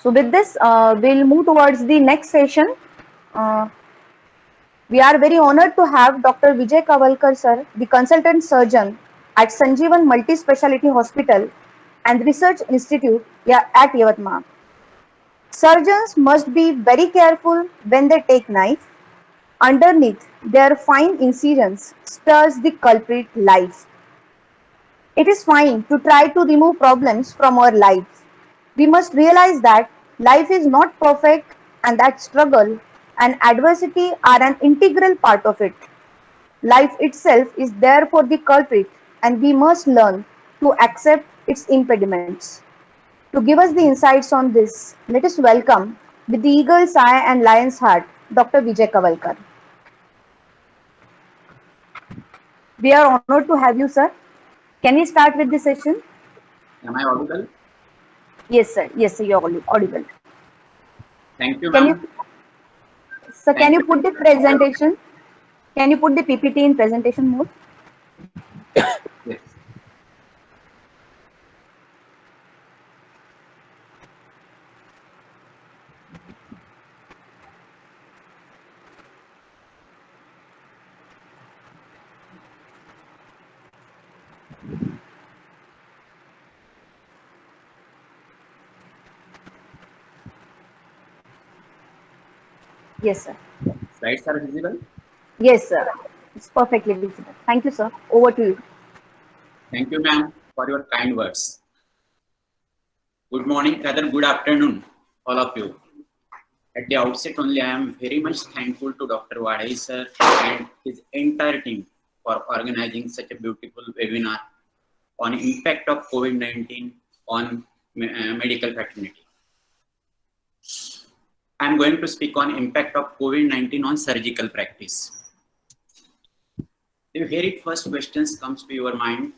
So with this, we'll move towards the next session. Uh, we are very honored to have Dr. Vijay Kawalkar sir, the consultant surgeon at Sanjeevan Multispecialty Hospital and Research Institute at Yavatmal. Surgeons must be very careful when they take knife. Underneath their fine incisions stirs the culprit life. It is fine to try to remove problems from our lives. We must realize that life is not perfect and that struggle and adversity are an integral part of it. Life itself is there for the culprit and we must learn to accept its impediments. To give us the insights on this, let us welcome with the eagle's eye and lion's heart, Dr. Vijay Kawalkar. We are honored to have you, sir. Can we start with the session? Am I audible? Yes, sir. Yes, sir. You're audible. Thank you, Can you, ma'am. sir? Can Thank you you. put the presentation? Can you put the PPT in presentation mode? Yes. Yes, sir. Slides are visible. Yes, sir. It's perfectly visible. Thank you, sir. Over to you. Thank you, ma'am, for your kind words. Good morning, rather good afternoon, all of you. At the outset only, I am very much thankful to Dr. Vijay sir and his entire team for organizing such a beautiful webinar on impact of COVID-19 on medical fraternity. I am going to speak on impact of COVID-19 on surgical practice. The very first questions comes to your mind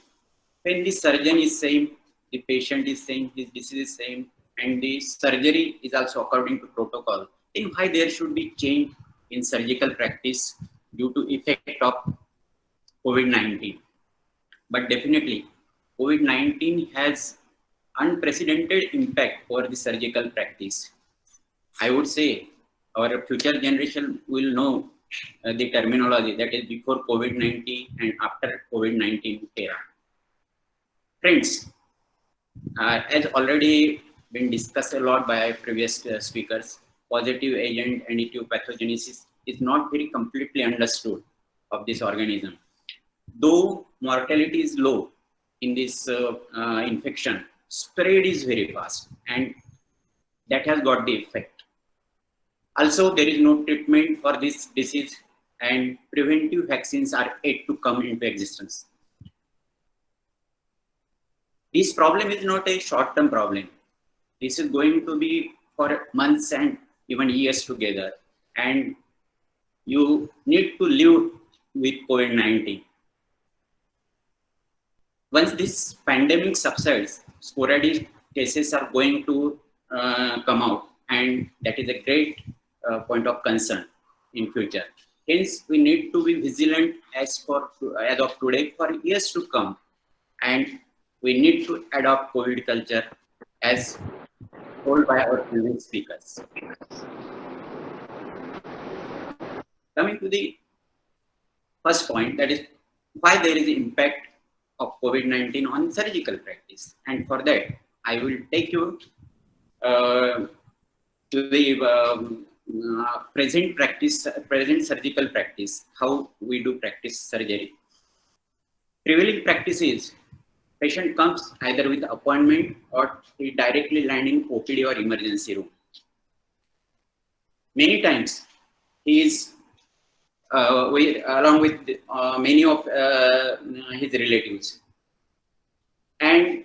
when the surgeon is saying, the patient is saying, his disease is same, and the surgery is also according to protocol, then why there should be change in surgical practice due to effect of COVID-19. But definitely, COVID-19 has unprecedented impact over the surgical practice. I would say our future generation will know the terminology that is before COVID-19 and after COVID-19 era. Friends, as already been discussed a lot by previous speakers, positive agent additive pathogenesis is not very completely understood of this organism. Though mortality is low in this infection, spread is very fast and that has got the effect. Also, there is no treatment for this disease and preventive vaccines are yet to come into existence. This problem is not a short-term problem. This is going to be for months and even years together. And you need to live with COVID-19. Once this pandemic subsides, sporadic cases are going to come out. And that is a great point of concern in future. Hence, we need to be vigilant as of today for years to come. And we need to adopt COVID culture as told by our previous speakers. Coming to the first point, that is why there is impact of COVID-19 on surgical practice. And for that, I will take you to the present surgical practice, how we do practice surgery. Prevailing practice is patient comes either with appointment or he directly land in OPD or emergency room. Many times he is along with many of his relatives, and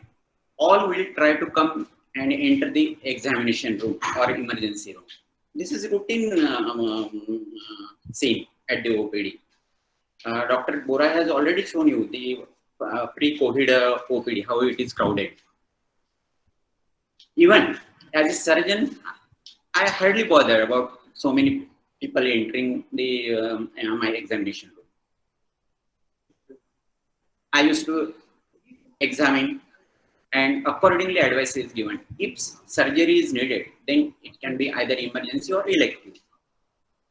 all will try to come and enter the examination room or emergency room. This is a routine scene at the OPD. Dr. Bora has already shown you the pre-COVID OPD, how it is crowded. Even as a surgeon, I hardly bother about so many people entering the my examination room. I used to examine and accordingly advice is given. If surgery is needed, then it can be either emergency or elective.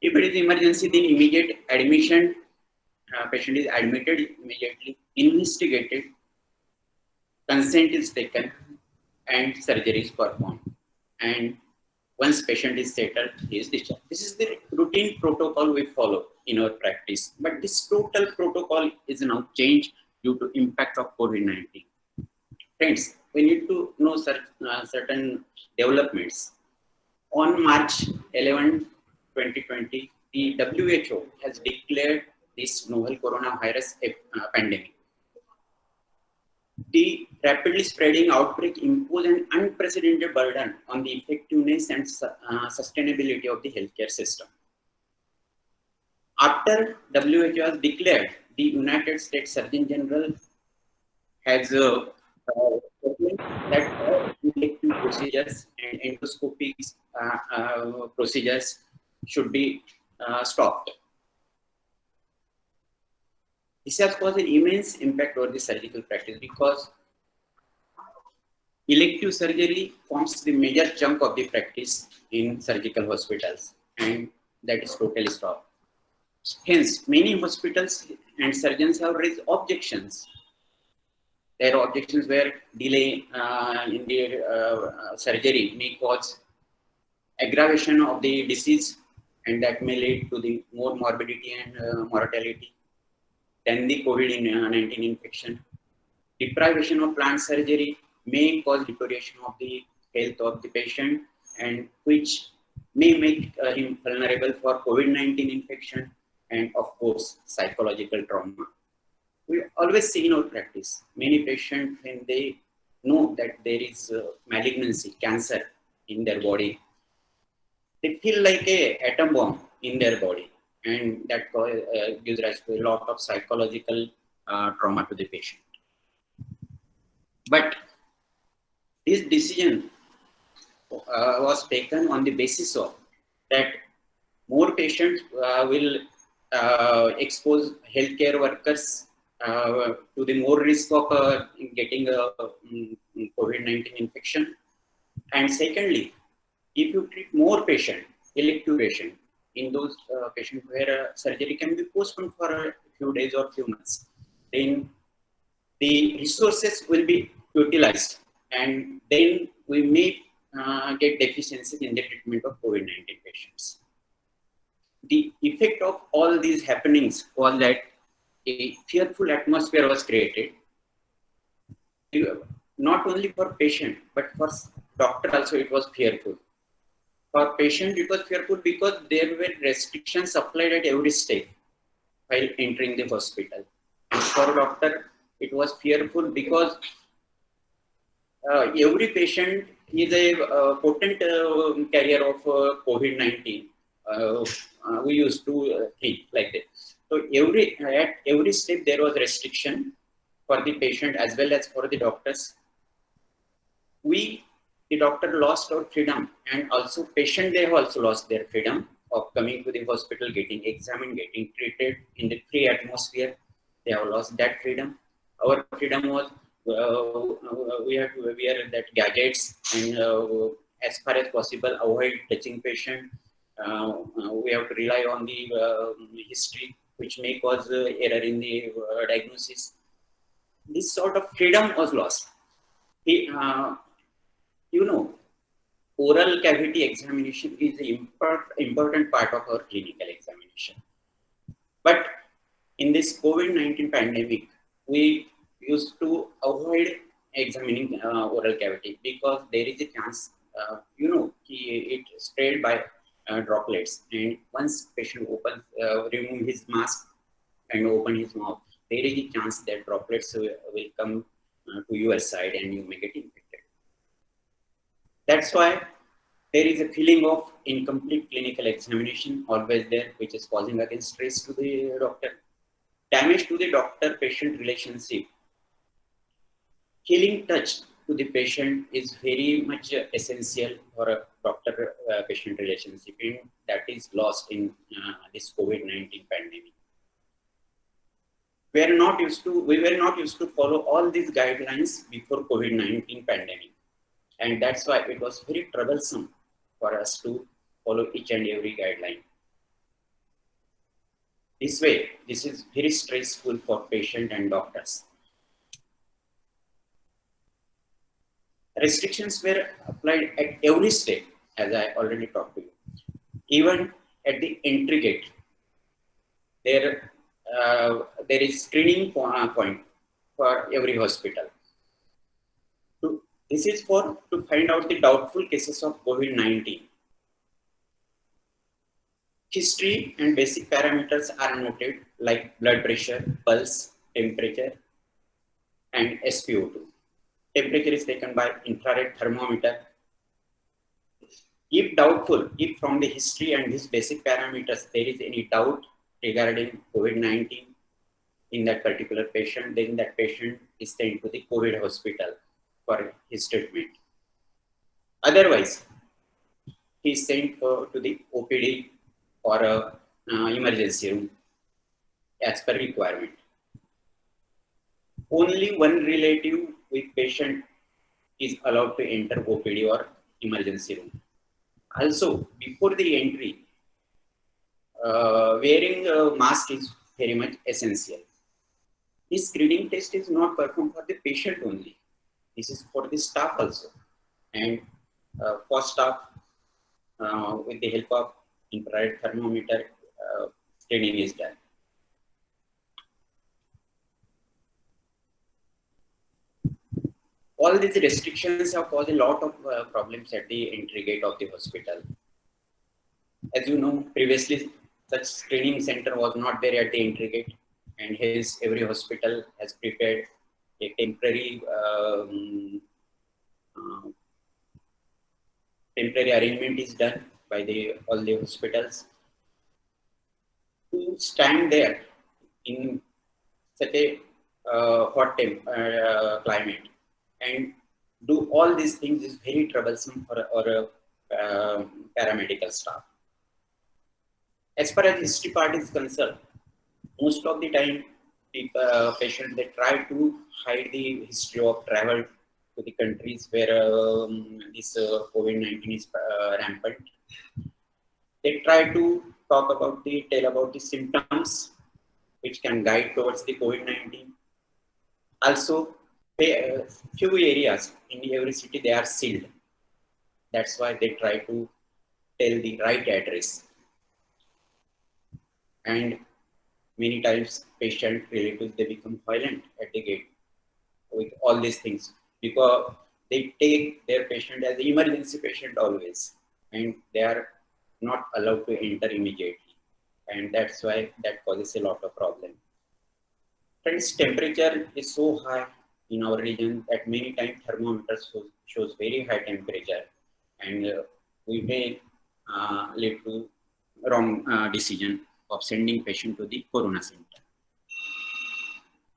If it is emergency, then immediate admission, patient is admitted immediately, investigated, consent is taken, and surgery is performed. And once patient is settled, he is discharged. This is the routine protocol we follow in our practice. But this total protocol is now changed due to impact of COVID-19. Friends, we need to know certain developments. On March 11, 2020, the WHO has declared this novel coronavirus pandemic. The rapidly spreading outbreak imposed an unprecedented burden on the effectiveness and sustainability of the healthcare system. After WHO has declared, the United States Surgeon General has that all elective procedures and endoscopic procedures should be stopped. This has caused an immense impact on the surgical practice because elective surgery forms the major chunk of the practice in surgical hospitals, and that is totally stopped. Hence, many hospitals and surgeons have raised objections. Their objections were delay in the surgery may cause aggravation of the disease, and that may lead to the more morbidity and mortality than the COVID-19 infection. Deprivation of planned surgery may cause deterioration of the health of the patient, and which may make him vulnerable for COVID-19 infection and, of course, psychological trauma. We always see in our practice, many patients, when they know that there is malignancy, cancer in their body, they feel like a atom bomb in their body, and that gives rise to a lot of psychological trauma to the patient. But this decision was taken on the basis of that more patients will expose healthcare workers to the more risk of getting a COVID-19 infection. And secondly, if you treat more patient, elective patient, in those patients where surgery can be postponed for a few days or few months, then the resources will be utilized, and then we may get deficiencies in the treatment of COVID-19 patients. The effect of all these happenings was that a fearful atmosphere was created, not only for patient, but for doctor also it was fearful. For patient, it was fearful because there were restrictions applied at every step while entering the hospital. And for doctor, it was fearful because every patient is a potent carrier of COVID-19. We used to think like that. So at every step there was restriction for the patient as well as for the doctors. The doctor lost our freedom, and also patient, they have also lost their freedom of coming to the hospital, getting examined, getting treated in the free atmosphere. They have lost that freedom. Our freedom was we have to wear that gadgets, and as far as possible avoid touching patient. We have to rely on the history, which may cause error in the diagnosis. This sort of freedom was lost. Oral cavity examination is an important part of our clinical examination. But in this COVID-19 pandemic, we used to avoid examining oral cavity because there is a chance, it spread by droplets. And once patient remove his mask and open his mouth, there is a chance that droplets will come to your side and you may get infected. That's why there is a feeling of incomplete clinical examination always there, which is causing again stress to the doctor. Damage to the doctor-patient relationship. Healing touch to the patient is very much essential for a doctor-patient relationship, and that is lost in this COVID-19 pandemic. we were not used to follow all these guidelines before COVID-19 pandemic. And that's why it was very troublesome for us to follow each and every guideline. This way, this is very stressful for patient and doctors. Restrictions were applied at every step, as I already talked to you. Even at the entry gate, there is screening point for every hospital. This is to find out the doubtful cases of COVID-19. History and basic parameters are noted like blood pressure, pulse, temperature, and SpO2. Temperature is taken by infrared thermometer. If doubtful, if from the history and these basic parameters there is any doubt regarding COVID-19 in that particular patient, then that patient is sent to the COVID hospital for his treatment. Otherwise, he is sent to the OPD or a emergency room as per requirement. Only one relative with patient is allowed to enter OPD or emergency room. Also, before the entry, wearing a mask is very much essential. This screening test is not performed for the patient only. This is for the staff also. And for staff, with the help of infrared thermometer, screening is done. All these restrictions have caused a lot of problems at the entry gate of the hospital. As you know, previously such screening center was not there at the entry gate, and hence every hospital has prepared a temporary arrangement is done by all the hospitals to stand there in such a hot climate and do all these things is very troublesome for a paramedical staff. As far as history part is concerned, most of the time patients they try to hide the history of travel to the countries where this COVID-19 is rampant. They try to tell about the symptoms which can guide towards the COVID-19. Also, few areas in every city they are sealed. That's why they try to tell the right address. And many times patient relatives they become violent at the gate with all these things because they take their patient as an emergency patient always, and they are not allowed to enter immediately, and that's why that causes a lot of problem. Friends, temperature is so high in our region that many times thermometers shows very high temperature, and we may lead to wrong decision of sending patient to the corona center.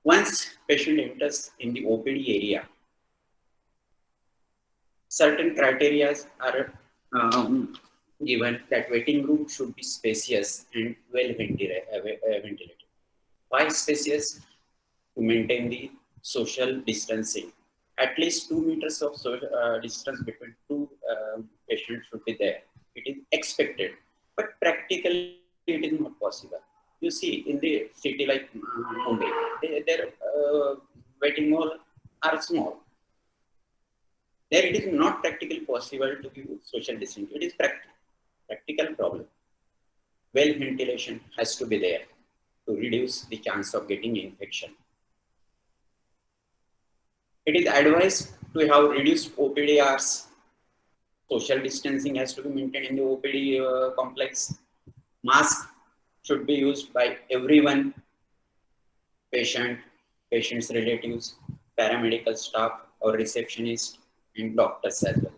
Once patient enters in the OPD area, certain criteria are given that waiting room should be spacious and well ventilated. Why spacious? To maintain the social distancing. At least 2 meters of distance between two patients should be there. It is expected, but practically it is not possible. You see, in the city like Mumbai, their waiting hall are small. There it is not practically possible to give social distancing. It is practical problem. Well ventilation has to be there to reduce the chance of getting infection. It is advised to have reduced OPD hours. Social distancing has to be maintained in the OPD complex. Mask should be used by everyone, patient's relatives, paramedical staff or receptionist, and doctors as well.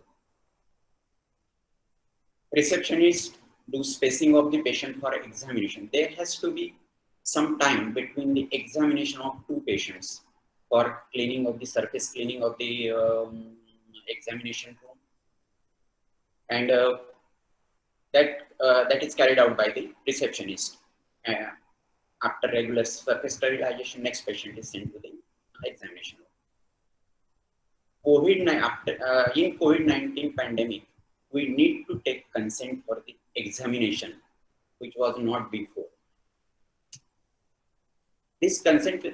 Receptionists do spacing of the patient for examination. There has to be some time between the examination of two patients for cleaning of the surface cleaning of the examination room, and that is carried out by the receptionist. After regular surface sterilization, next patient is sent to the examination room. In COVID-19 pandemic, we need to take consent for the examination, which was not before. This consent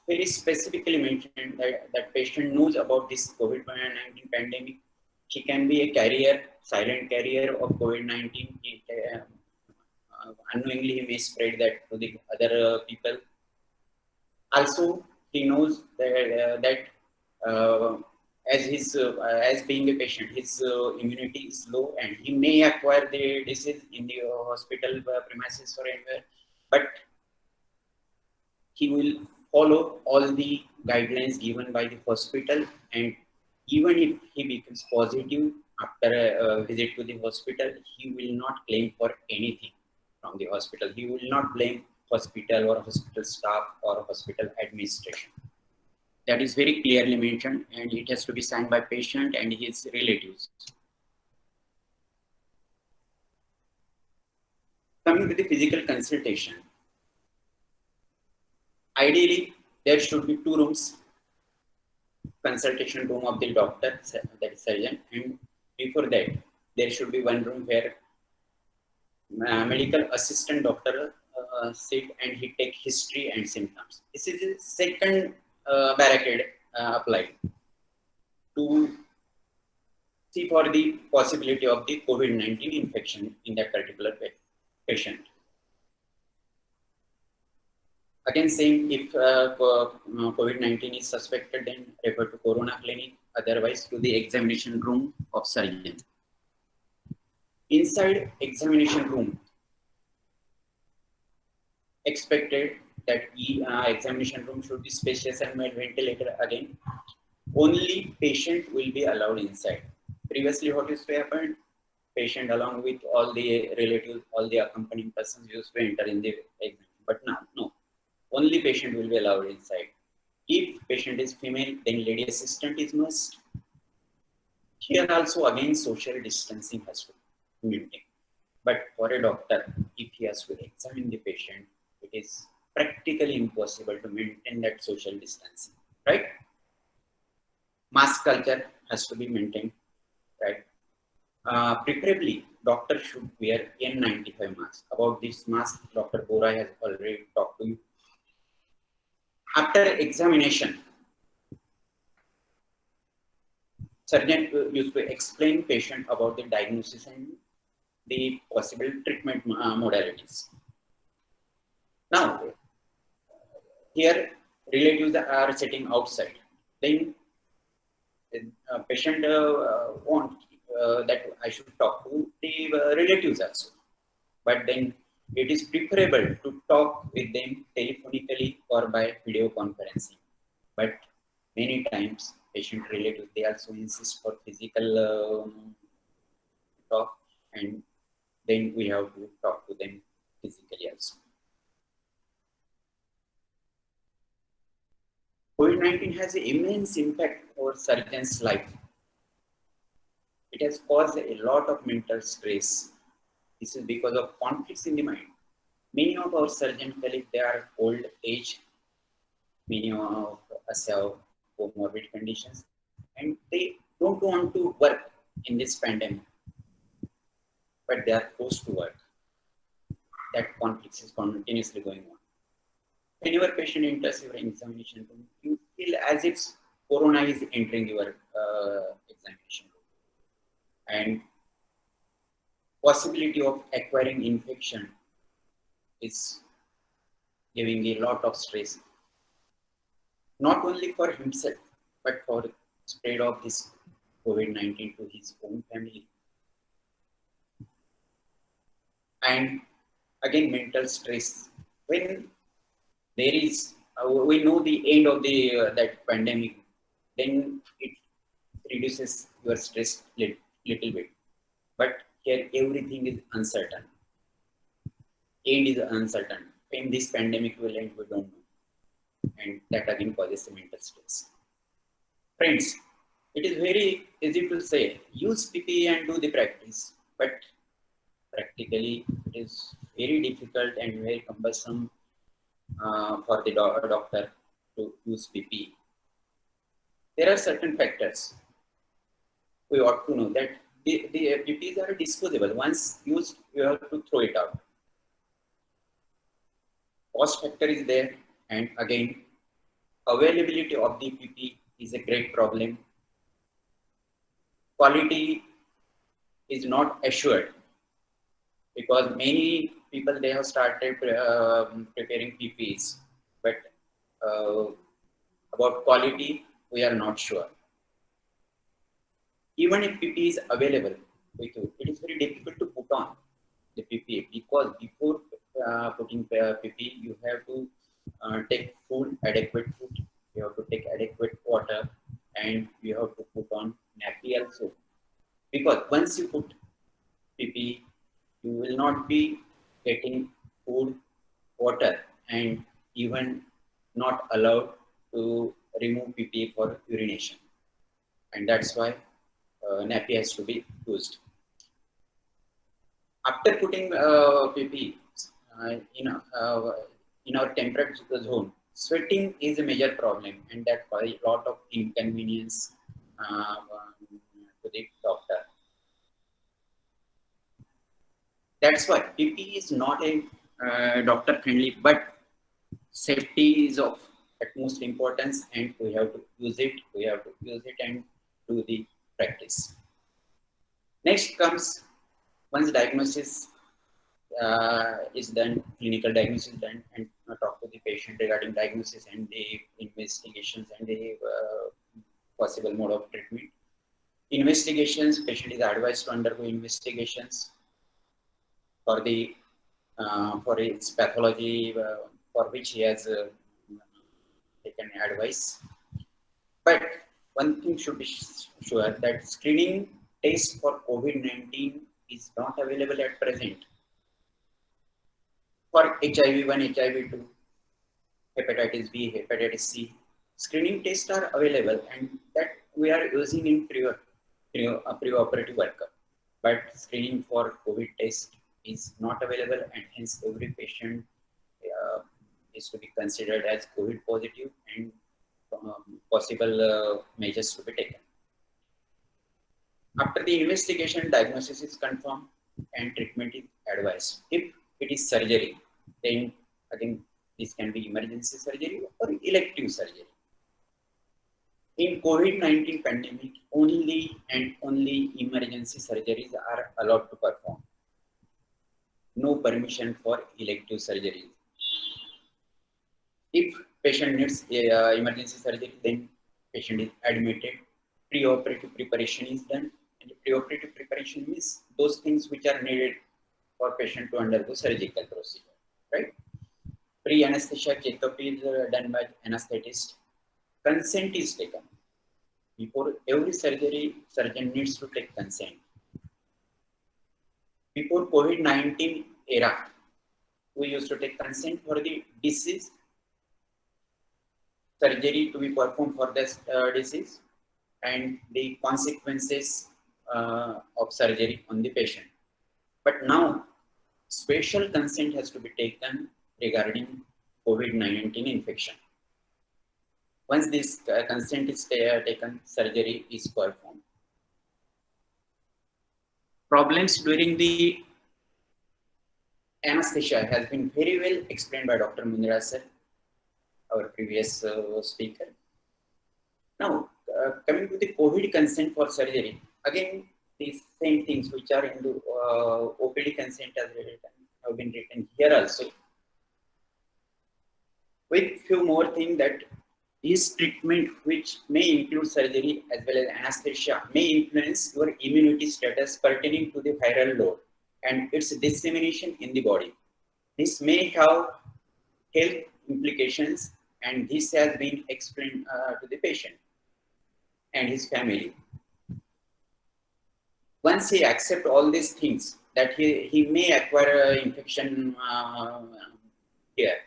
very specifically mentioned that patient knows about this COVID-19 pandemic. He can be a carrier, silent carrier of COVID-19. Unknowingly, he may spread that to the other people. Also, he knows that as being a patient, his immunity is low, and he may acquire the disease in the hospital premises or anywhere, but he will follow all the guidelines given by the hospital, and even if he becomes positive after a visit to the hospital, he will not claim for anything from the hospital. He will not blame hospital or hospital staff or hospital administration. That is very clearly mentioned, and it has to be signed by patient and his relatives. Coming to the physical consultation, ideally there should be 2 rooms: consultation room of the doctor, that is surgeon, and before that there should be 1 room where medical assistant doctor sit and he take history and symptoms. This is the second barricade applied to see for the possibility of the COVID-19 infection in that particular patient. Again, same, if COVID-19 is suspected, then refer to Corona clinic, otherwise to the examination room of surgeon. Inside examination room, expected that examination room should be spacious and well ventilated. Again, only patient will be allowed inside. Previously, what used to happen? Patient along with all the relatives, all the accompanying persons used to enter in the exam. But now, no. Only patient will be allowed inside. If patient is female, then lady assistant is must. Here also, again, social distancing has to be maintained. But for a doctor, if he has to examine the patient, it is practically impossible to maintain that social distancing, right? Mask culture has to be maintained, right? Preferably, doctor should wear N95 mask. About this mask, Dr. Bora has already talked to you. After examination, surgeon used to explain patient about the diagnosis and the possible treatment modalities. Now, here relatives are sitting outside. Then patient want that I should talk to the relatives also. But then it is preferable to talk with them telephonically or by video conferencing. But many times patient relatives, they also insist for physical talk, and then we have to talk to them physically also. COVID-19 has an immense impact over surgeon's life. It has caused a lot of mental stress. This is because of conflicts in the mind. Many of our surgeon colleagues, they are old age. Many of us have comorbid conditions, and they don't want to work in this pandemic, but they are forced to work. That conflict is continuously going on. Whenever patient enters your examination room, you feel as if corona is entering your examination room, and possibility of acquiring infection is giving a lot of stress, not only for himself, but for spread of this COVID-19 to his own family. And again, mental stress. When there is, we know the end of the that pandemic, then it reduces your stress little bit. But here everything is uncertain. End is uncertain. When this pandemic will end, we don't know. And that again causes a mental stress. Friends, it is very easy to say, use PPE and do the practice. But practically, it is very difficult and very cumbersome for the doctor to use PP. There are certain factors we ought to know that the PPs are disposable. Once used, you have to throw it out. Cost factor is there, and again, availability of the PP is a great problem. Quality is not assured because many people they have started preparing PPs, but uh, about quality we are not sure. Even if PP is available with you, it is very difficult to put on the PP because before putting PP, you have to take food, adequate food, you have to take adequate water, and you have to put on nappy also. Because once you put PP, you will not be getting food, water, and even not allowed to remove PP for urination. And that's why nappy has to be used. After putting PP in our temperate zone, sweating is a major problem, and that causes a lot of inconvenience to the doctor. That's why PP is not a doctor friendly, but safety is of utmost importance, and we have to use it. We have to use it and do the practice. Next comes once diagnosis is done, clinical diagnosis is done, and talk to the patient regarding diagnosis and the investigations and the possible mode of treatment. Investigations, patient is advised to undergo investigations for the for its pathology for which he has taken advice. But one thing should be sure that screening test for COVID-19 is not available at present. For HIV-1, HIV-2, hepatitis B, hepatitis C, screening tests are available and that we are using in pre-operative workup. But screening for COVID test is not available, and hence every patient is to be considered as COVID positive and possible measures to be taken. After the investigation, diagnosis is confirmed and treatment is advised. If it is surgery, then again this can be emergency surgery or elective surgery. In COVID-19 pandemic, only and only emergency surgeries are allowed to perform. No permission for elective surgeries. If patient needs emergency surgery, then patient is admitted. Pre-operative preparation is done. And pre-operative preparation means those things which are needed for patient to undergo surgical procedure, right? Pre-anesthesia checkup is done by anesthetist. Consent is taken. Before every surgery, surgeon needs to take consent. Before COVID-19 era, we used to take consent for the disease, surgery to be performed for this disease, and the consequences of surgery on the patient. But now, special consent has to be taken regarding COVID-19 infection. Once this consent is taken, surgery is performed. Problems during the anesthesia has been very well explained by Dr. Mundra sir, our previous speaker. Now, coming to the COVID consent for surgery, again, these same things which are in the OPD consent have been written here also. With few more things that this treatment, which may include surgery as well as anesthesia, may influence your immunity status pertaining to the viral load and its dissemination in the body. This may have health implications, and this has been explained to the patient and his family. Once he accepts all these things, that he may acquire infection here,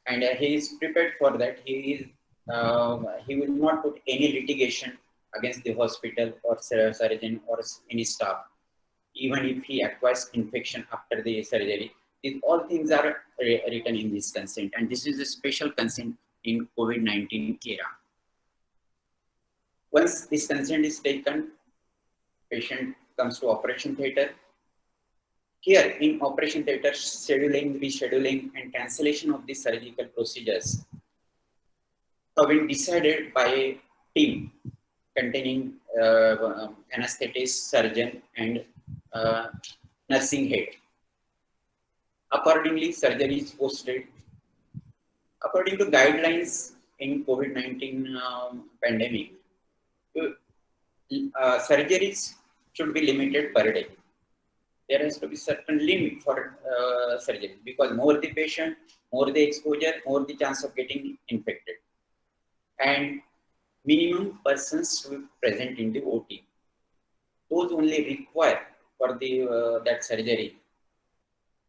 and he is prepared for that. He will not put any litigation against the hospital or surgeon or any staff, even if he acquires infection after the surgery. These all things are written in this consent, and this is a special consent in COVID-19 era. Once this consent is taken, patient comes to operation theatre. Here in operation theatre, scheduling, rescheduling and cancellation of the surgical procedures have been decided by a team containing anesthetist, surgeon and nursing head. Accordingly, surgery is posted. According to guidelines in COVID-19 pandemic, surgeries should be limited per day. There has to be certain limit for surgery, because more the patient, more the exposure, more the chance of getting infected. And minimum persons to be present in the OT. Those only require for the that surgery,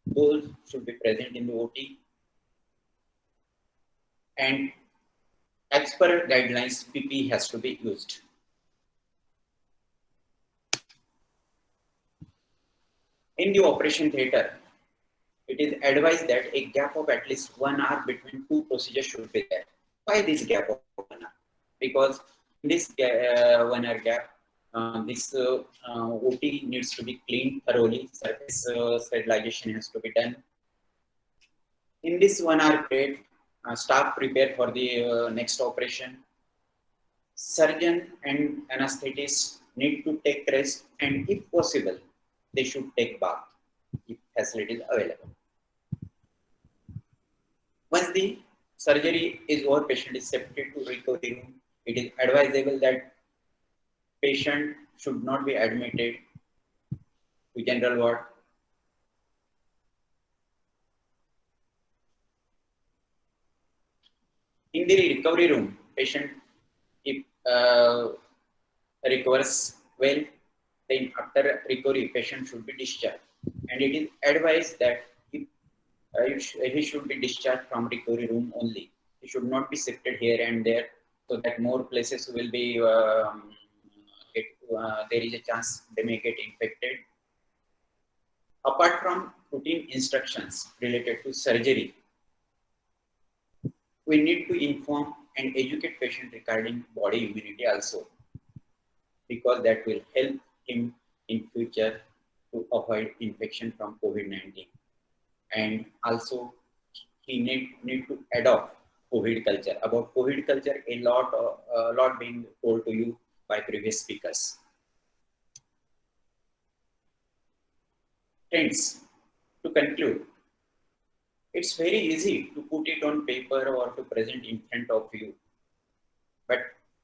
those should be present in the OT. And as per guidelines, PPE has to be used. In the operation theatre, it is advised that a gap of at least 1 hour between two procedures should be there. Why this gap of 1 hour? Because in this 1 hour gap, this OT needs to be cleaned thoroughly, surface sterilization has to be done. In this 1 hour period, staff prepare for the next operation. Surgeon and anesthetist need to take rest, and if possible, they should take bath if facilities available. Once the surgery is over, patient is shifted to recovery room. It is advisable that patient should not be admitted to general ward. In the recovery room, patient, if recovers well, then after recovery, patient should be discharged. And it is advised that he should be discharged from recovery room only. He should not be shifted here and there, so that more places will be, there is a chance they may get infected. Apart from routine instructions related to surgery, we need to inform and educate patient regarding body immunity also, because that will help him in future to avoid infection from COVID-19. And also he need to adopt COVID culture. About COVID culture, a lot being told to you by previous speakers. Friends, to conclude, it's very easy to put it on paper or to present in front of you, but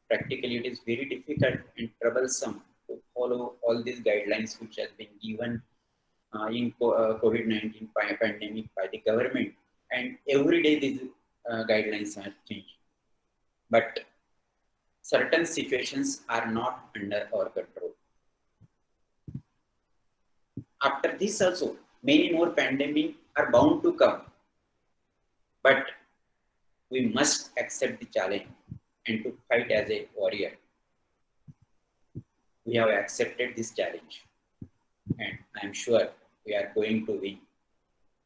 practically it is very difficult and troublesome to follow all these guidelines which has been given in COVID-19 pandemic by the government, and every day these guidelines are changing. But certain situations are not under our control. After this also, many more pandemics are bound to come, but we must accept the challenge and to fight as a warrior. We have accepted this challenge, and I am sure we are going to win,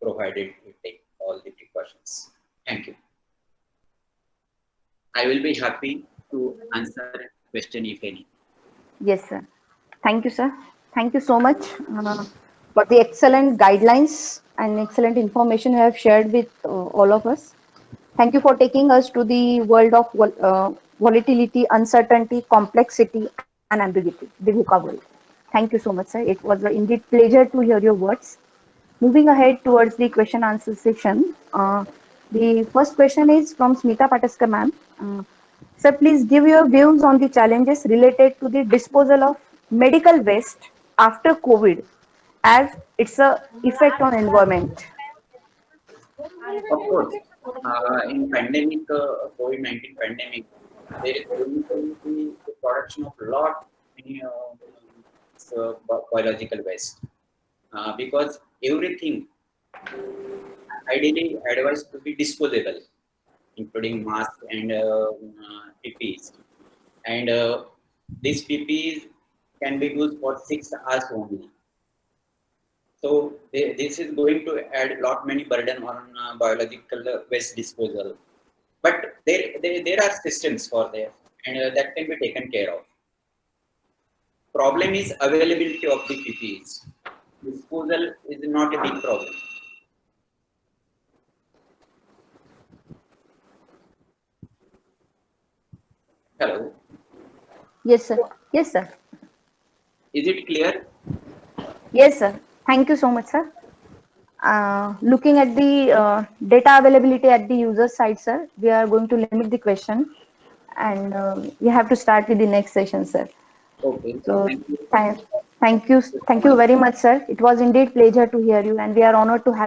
provided we take all the precautions. Thank you. I will be happy to answer question if any. Yes, sir. Thank you, sir. Thank you so much for the excellent guidelines and excellent information you have shared with all of us. Thank you for taking us to the world of volatility, uncertainty, complexity, and ambiguity, the VUCA world. Thank you so much, sir. It was indeed pleasure to hear your words. Moving ahead towards the question answer session. The first question is from Smita Pataskar, ma'am. Sir, please give your views on the challenges related to the disposal of medical waste after COVID, as it's a effect on environment. Of course, in pandemic, COVID-19 pandemic, there is going to be the production of lot many biological waste, because everything ideally advised to be disposable, including masks and PPEs. And these PPEs can be used for 6 hours only. So this is going to add a lot many burden on biological waste disposal. But there are systems for there, and that can be taken care of. Problem is availability of the PPEs. Disposal is not a big problem. Hello, Yes, sir. Yes, sir. is it clear? Yes, sir. Thank you so much, sir. Looking at the data availability at the user side, sir, we are going to limit the question, and we have to start with the next session, sir. Okay, So thank you. thank you very much, sir. It was indeed pleasure to hear you, and we are honored to have